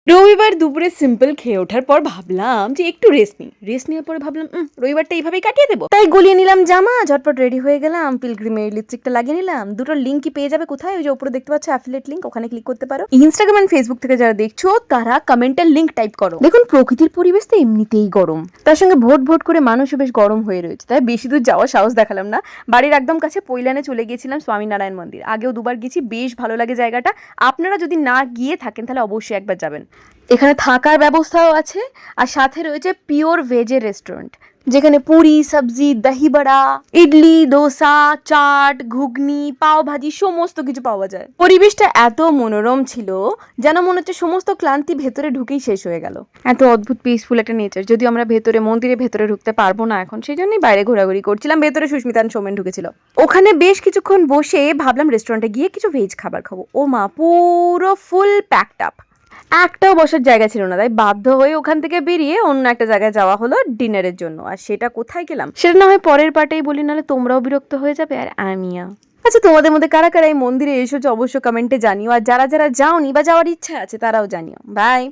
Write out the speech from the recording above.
রবিবার দুপুরে সিম্পল খেয়ে ওঠার পর ভাবলাম যে একটু রেস্ট নেওয়ার পরে ভাবলাম রবিবারটা এইভাবেই কাটিয়ে দেবো। তাই গলিয়ে নিলাম জামা, ঝটপট রেডি হয়ে গেলাম, পিলগ্রিমের লিপস্টিকটা লাগিয়ে নিলাম। দুটো লিঙ্কই পেয়ে যাবে কোথায়? ওই যে উপরে দেখতে পাচ্ছ অ্যাফিলিয়েট লিঙ্ক, ওখানে ক্লিক করতে পারো। ইনস্টাগ্রাম এন্ড ফেসবুক থেকে যারা দেখছো তারা কমেন্টের লিঙ্ক টাইপ করো। দেখুন প্রকৃতির পরিবেশ তো এমনিতেই গরম, তার সঙ্গে ভোট করে মানুষও বেশ গরম হয়ে রয়েছে, তাই বেশি দূর যাওয়ার সাহস দেখালাম না। বাড়ির একদম কাছে পৈলানে চলে গিয়েছিলাম স্বামীনারায়ণ মন্দির। আগেও দুবার গেছি, বেশ ভালো লাগে জায়গাটা। আপনারা যদি না গিয়ে থাকেন তাহলে অবশ্যই একবার যাবেন। এখানে থাকার ব্যবস্থাও আছে, আর সাথে রয়েছে পিওর ভেজের রেস্টুরেন্ট, যেখানে পুরি, সবজি, দহি বড়া, ইডলি, দোসা, চাট, ঘুগনি, পাও ভাজি সমস্ত কিছু পাওয়া যায়। পরিবেশটা এত মনোরম ছিল যেন মনে হচ্ছে সমস্ত ক্লান্তি ভেতরে ঢুকেই শেষ হয়ে গেল। এত অদ্ভুত পিসফুল একটা নেচার। যদিও আমরা ভেতরে মন্দিরের ভেতরে ঢুকতে পারবো না এখন, সেই জন্যই বাইরে ঘোরাঘুরি করছিলাম। ভেতরে সুস্মিতা সোমেন ঢুকেছিল। ওখানে বেশ কিছুক্ষণ বসে ভাবলাম রেস্টুরেন্টে গিয়ে কিছু ভেজ খাবার খাবো। ও মা, পুরো ফুল প্যাকড আপ, একটাও বসার জায়গা ছিল না। তাই বাধ্য হয়ে ওখান থেকে বেরিয়ে অন্য একটা জায়গায় যাওয়া হলো ডিনারের জন্য। আর সেটা কোথায় গেলাম সেটা না হয় পরের পার্টেই বলি, নাহলে তোমরাও বিরক্ত হয়ে যাবে আর আমিও। আচ্ছা, তোমাদের মধ্যে কারা কারা এই মন্দিরে এসেছো অবশ্য কমেন্টে জানিও, আর যারা যারা যাওনি বা যাওয়ার ইচ্ছা আছে তারাও জানিও। বাই।